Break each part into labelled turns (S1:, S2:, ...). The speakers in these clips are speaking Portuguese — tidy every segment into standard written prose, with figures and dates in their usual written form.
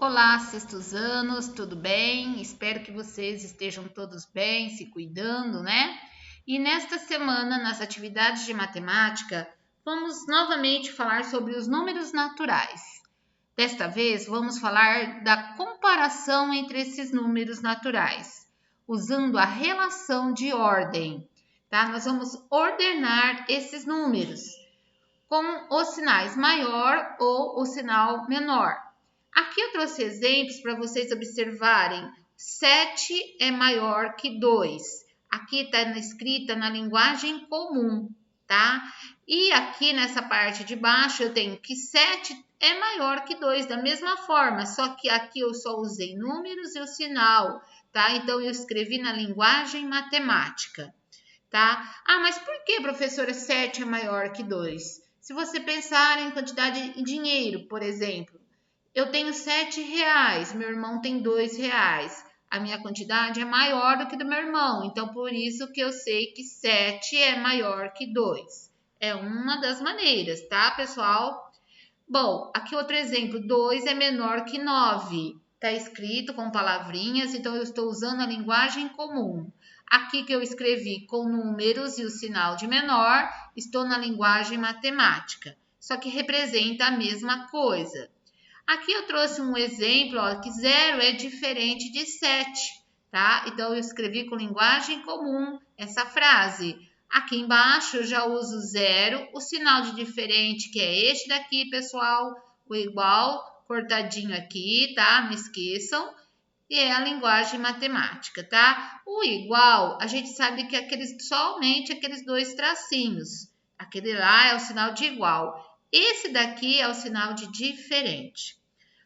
S1: Olá, sextusanos, tudo bem? Espero que vocês estejam todos bem, se cuidando, né? E nesta semana, nas atividades de matemática, vamos novamente falar sobre os números naturais. Desta vez, vamos falar da comparação entre esses números naturais, usando a relação de ordem, tá? Nós vamos ordenar esses números com os sinais maior ou o sinal menor. Aqui eu trouxe exemplos para vocês observarem. 7 é maior que 2. Aqui está escrita na linguagem comum, tá? E aqui nessa parte de baixo eu tenho que 7 é maior que 2, da mesma forma, só que aqui eu só usei números e o sinal, tá? Então eu escrevi na linguagem matemática, tá? Ah, mas por que, professora, 7 é maior que 2? Se você pensar em quantidade de dinheiro, por exemplo, eu tenho 7 reais, meu irmão tem 2 reais. A minha quantidade é maior do que do meu irmão, então por isso que eu sei que 7 é maior que 2. É uma das maneiras, tá, pessoal? Bom, aqui outro exemplo, 2 é menor que 9. Está escrito com palavrinhas, então eu estou usando a linguagem comum. Aqui que eu escrevi com números e o sinal de menor, estou na linguagem matemática, só que representa a mesma coisa. Aqui eu trouxe um exemplo, ó, que 0 é diferente de 7, tá? Então, eu escrevi com linguagem comum essa frase. Aqui embaixo eu já uso 0, o sinal de diferente, que é este daqui, pessoal, o igual, cortadinho aqui, tá? Não esqueçam. E é a linguagem matemática, tá? O igual, a gente sabe que é somente aqueles dois tracinhos. Aquele lá é o sinal de igual. Esse daqui é o sinal de diferente.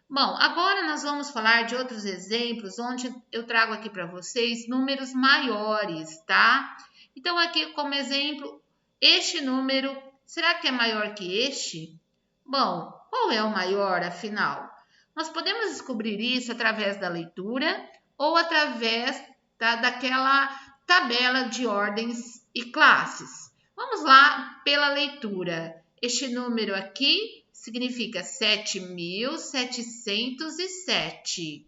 S1: Bom, agora nós vamos falar de outros exemplos, onde eu trago aqui para vocês números maiores, tá? Então, aqui como exemplo, este número, será que é maior que este? Bom, qual é o maior, afinal? Nós podemos descobrir isso através da leitura ou através daquela tabela de ordens e classes. Vamos lá pela leitura. Este número aqui significa 7.707.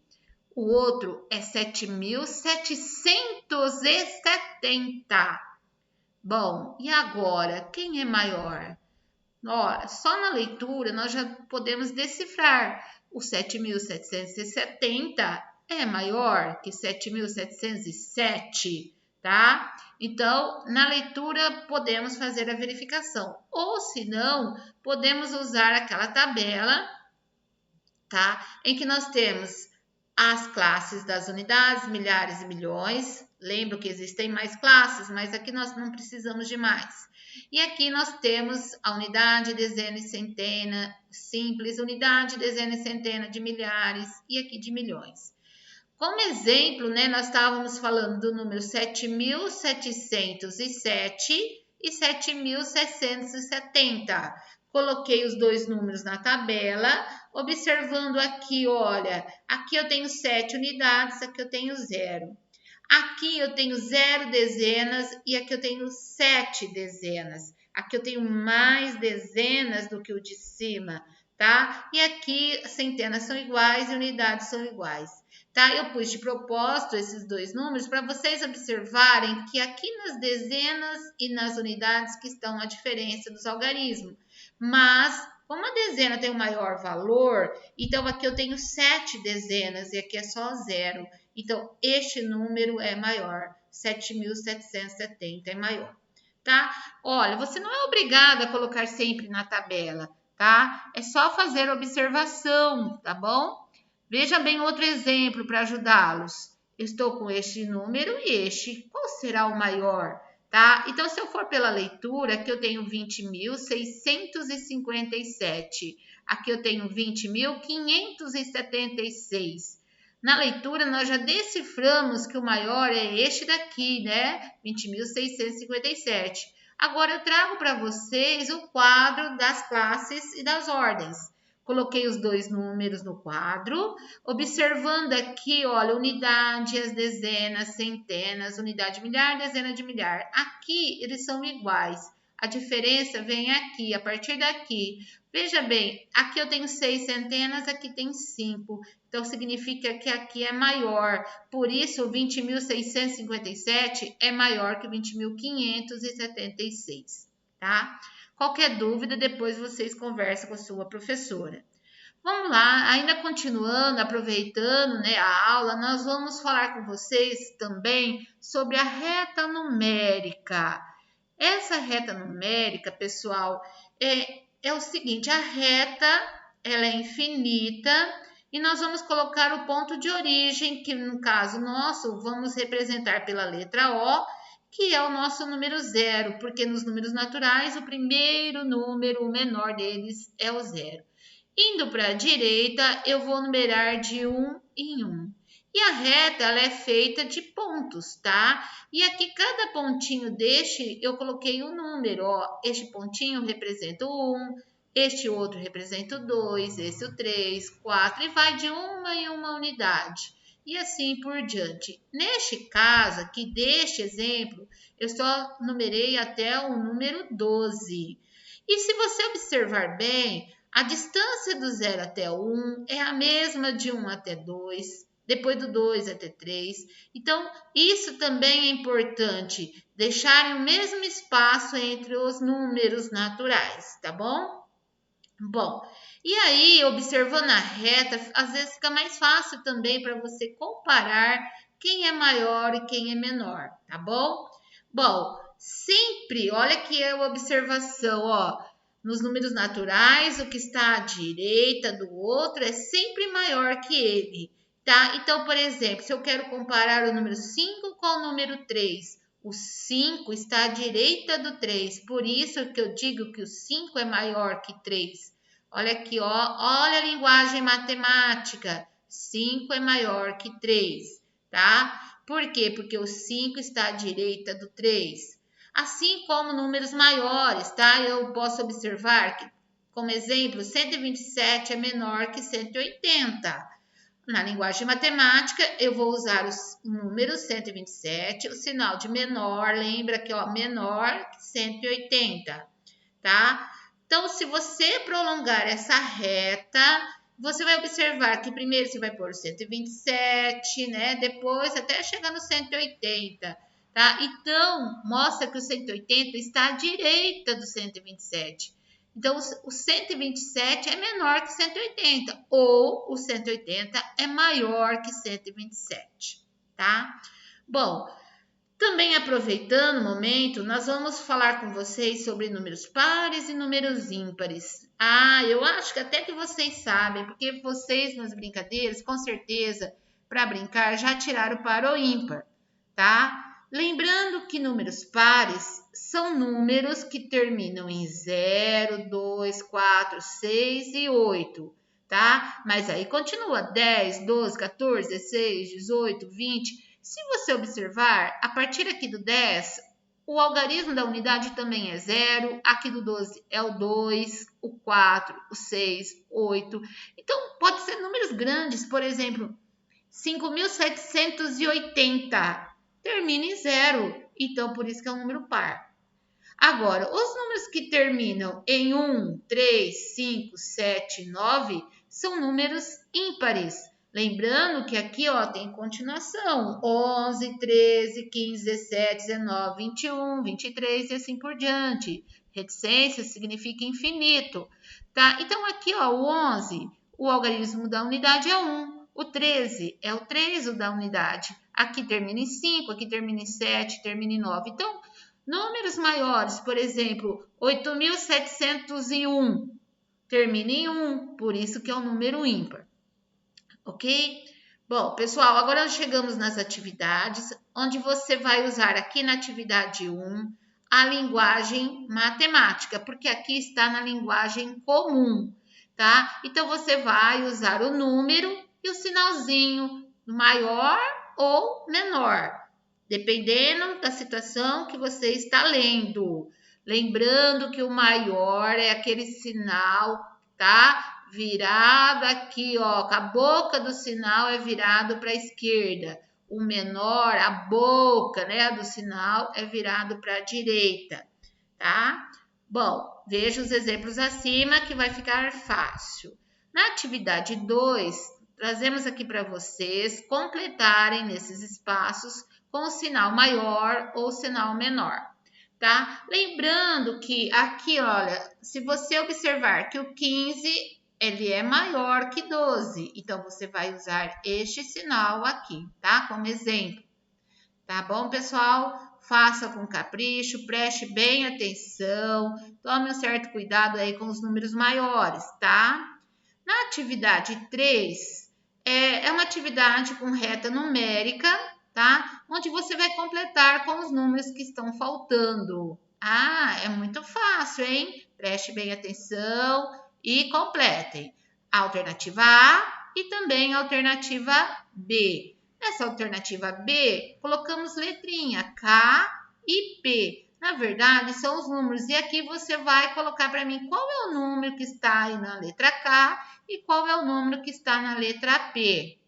S1: O outro é 7.770. Bom, e agora, quem é maior? Ó, só na leitura nós já podemos decifrar. O 7.770 é maior que 7.707, tá? Então, na leitura podemos fazer a verificação. Ou se não, podemos usar aquela tabela, tá? Em que nós temos as classes das unidades, milhares e milhões. Lembro que existem mais classes, mas aqui nós não precisamos de mais. E aqui nós temos a unidade, dezena e centena, simples, unidade, dezena e centena de milhares e aqui de milhões. Como exemplo, né, nós estávamos falando do número 7.707 e 7.670. Coloquei os dois números na tabela, observando aqui, olha, aqui eu tenho 7 unidades, aqui eu tenho 0. Aqui eu tenho 0 dezenas e aqui eu tenho 7 dezenas. Aqui eu tenho mais dezenas do que o de cima, tá? E aqui centenas são iguais e unidades são iguais, tá? Eu pus de propósito esses dois números para vocês observarem que aqui nas dezenas e nas unidades que estão a diferença dos algarismos. Mas, como a dezena tem o maior valor, então aqui eu tenho 7 dezenas e aqui é só 0. Então, este número é maior, 7.770 é maior, tá? Olha, você não é obrigada a colocar sempre na tabela, tá? É só fazer observação, tá bom? Veja bem outro exemplo para ajudá-los. Eu estou com este número e este. Qual será o maior? Tá? Então, se eu for pela leitura, aqui eu tenho 20.657. Aqui eu tenho 20.576. Na leitura, nós já deciframos que o maior é este daqui, né? 20.657. Agora, eu trago para vocês o quadro das classes e das ordens. Coloquei os dois números no quadro, observando aqui, olha, unidade, as dezenas, centenas, unidade de milhar, dezena de milhar. Aqui eles são iguais. A diferença vem aqui, a partir daqui. Veja bem, aqui eu tenho 6 centenas, aqui tem 5. Então, significa que aqui é maior. Por isso, 20.657 é maior que 20.576, tá? Qualquer dúvida, depois vocês conversam com a sua professora. Vamos lá, ainda continuando, aproveitando, né, a aula, nós vamos falar com vocês também sobre a reta numérica. Essa reta numérica, pessoal, é o seguinte, a reta, ela é infinita e nós vamos colocar o ponto de origem, que no caso nosso, vamos representar pela letra O, que é o nosso número 0, porque nos números naturais, o primeiro número, o menor deles, é o 0. Indo para a direita, eu vou numerar de 1 em 1. E a reta, ela é feita de pontos, tá? E aqui, cada pontinho deste, eu coloquei um número, ó. Este pontinho representa o 1, este outro representa o 2, este o 3, 4, e vai de uma em uma unidade. E assim por diante. Neste caso aqui, deste exemplo, eu só numerei até o número 12. E se você observar bem, a distância do 0 até o 1 é a mesma de 1 até 2, depois do 2 até 3. Então, isso também é importante, deixar o mesmo espaço entre os números naturais, tá bom? Bom, e aí, observando a reta, às vezes fica mais fácil também para você comparar quem é maior e quem é menor, tá bom? Bom, sempre, olha aqui a observação, ó. Nos números naturais, o que está à direita do outro é sempre maior que ele, tá? Então, por exemplo, se eu quero comparar o número 5 com o número 3, o 5 está à direita do 3, por isso que eu digo que o 5 é maior que 3. Olha aqui, ó, olha a linguagem matemática. 5 é maior que 3, tá? Por quê? Porque o 5 está à direita do 3. Assim como números maiores, tá? Eu posso observar que, como exemplo, 127 é menor que 180. Na linguagem matemática, eu vou usar os números 127, o sinal de menor, lembra que ó, menor que 180, tá? Então, se você prolongar essa reta, você vai observar que primeiro você vai pôr 127, né? Depois até chegar no 180. Tá? Então, mostra que o 180 está à direita do 127. Então, o 127 é menor que 180, ou o 180 é maior que 127, tá? Bom, também aproveitando o momento, nós vamos falar com vocês sobre números pares e números ímpares. Eu acho que até que vocês sabem, porque vocês nas brincadeiras, com certeza, para brincar, já tiraram par ou ímpar, tá? Lembrando que números pares são números que terminam em 0, 2, 4, 6 e 8, tá? Mas aí continua 10, 12, 14, 16, 18, 20. Se você observar, a partir aqui do 10, o algarismo da unidade também é 0, aqui do 12 é o 2, o 4, o 6, 8. Então, pode ser números grandes, por exemplo, 5.780 termina em 0, então por isso que é um número par. Agora, os números que terminam em 1, 3, 5, 7, 9 são números ímpares. Lembrando que aqui ó, tem continuação, 11, 13, 15, 17, 19, 21, 23 e assim por diante. Reticência significa infinito, tá? Então aqui ó, o 11, o algarismo da unidade é 1. O 13 é o 3 o da unidade. Aqui termina em 5, aqui termina em 7, termina em 9. Então, números maiores, por exemplo, 8.701 termina em 1, por isso que é um número ímpar. Ok? Bom, pessoal, agora nós chegamos nas atividades, onde você vai usar aqui na atividade 1 a linguagem matemática, porque aqui está na linguagem comum, tá? Então, você vai usar o número e o sinalzinho maior ou menor, dependendo da situação que você está lendo. Lembrando que o maior é aquele sinal, tá? Virado aqui, ó, a boca do sinal é virado para a esquerda. O menor, a boca, né, do sinal é virado para a direita, tá? Bom, veja os exemplos acima que vai ficar fácil. Na atividade 2, trazemos aqui para vocês completarem nesses espaços com o sinal maior ou sinal menor, tá? Lembrando que aqui, olha, se você observar que o 15 ele é maior que 12, então você vai usar este sinal aqui, tá? Como exemplo. Tá bom, pessoal? Faça com capricho, preste bem atenção, tome um certo cuidado aí com os números maiores, tá? Na atividade 3, é uma atividade com reta numérica, tá? Onde você vai completar com os números que estão faltando. Ah, é muito fácil, hein? Preste bem atenção e completem. A alternativa A e também a alternativa B. Nessa alternativa B, colocamos letrinha K e P. Na verdade, são os números. E aqui você vai colocar para mim qual é o número que está aí na letra K e qual é o número que está na letra P.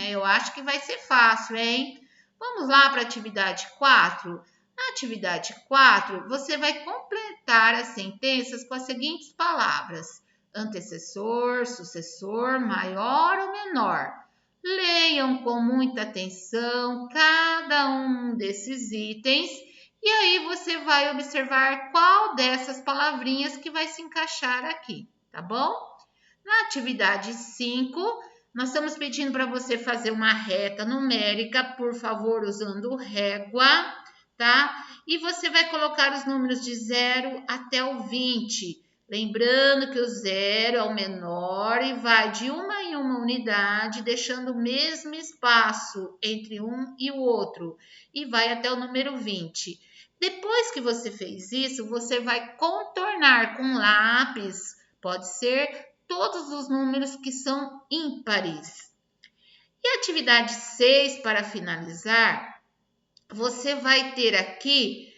S1: Eu acho que vai ser fácil, hein? Vamos lá para a atividade 4. Na atividade 4, você vai completar as sentenças com as seguintes palavras: antecessor, sucessor, maior ou menor. Leiam com muita atenção cada um desses itens e aí você vai observar qual dessas palavrinhas que vai se encaixar aqui, tá bom? Na atividade 5, nós estamos pedindo para você fazer uma reta numérica, por favor, usando régua, tá? E você vai colocar os números de 0 até o 20. Lembrando que o 0 é o menor e vai de uma em uma unidade, deixando o mesmo espaço entre um e o outro, e vai até o número 20. Depois que você fez isso, você vai contornar com lápis, pode ser todos os números que são ímpares. E a atividade 6, para finalizar, você vai ter aqui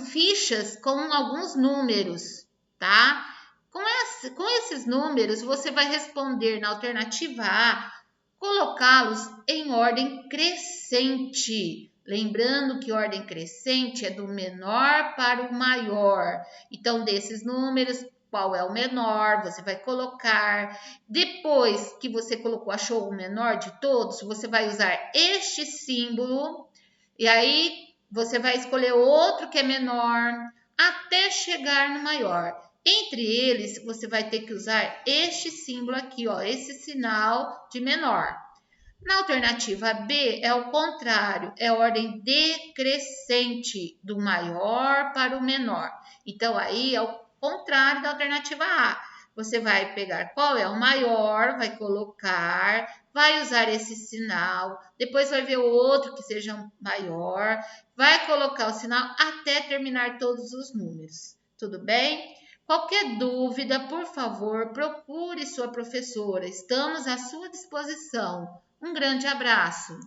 S1: fichas com alguns números, tá? Com esses números, você vai responder na alternativa A, colocá-los em ordem crescente. Lembrando que ordem crescente é do menor para o maior. Então, desses números, qual é o menor? Você vai colocar. Depois que você colocou, achou o menor de todos, você vai usar este símbolo. E aí, você vai escolher outro que é menor, até chegar no maior. Entre eles, você vai ter que usar este símbolo aqui, ó, esse sinal de menor. Na alternativa B é o contrário, é a ordem decrescente, do maior para o menor. Então, aí é o contrário da alternativa A. Você vai pegar qual é o maior, vai colocar, vai usar esse sinal, depois vai ver o outro que seja maior, vai colocar o sinal até terminar todos os números. Tudo bem? Qualquer dúvida, por favor, procure sua professora. Estamos à sua disposição. Um grande abraço!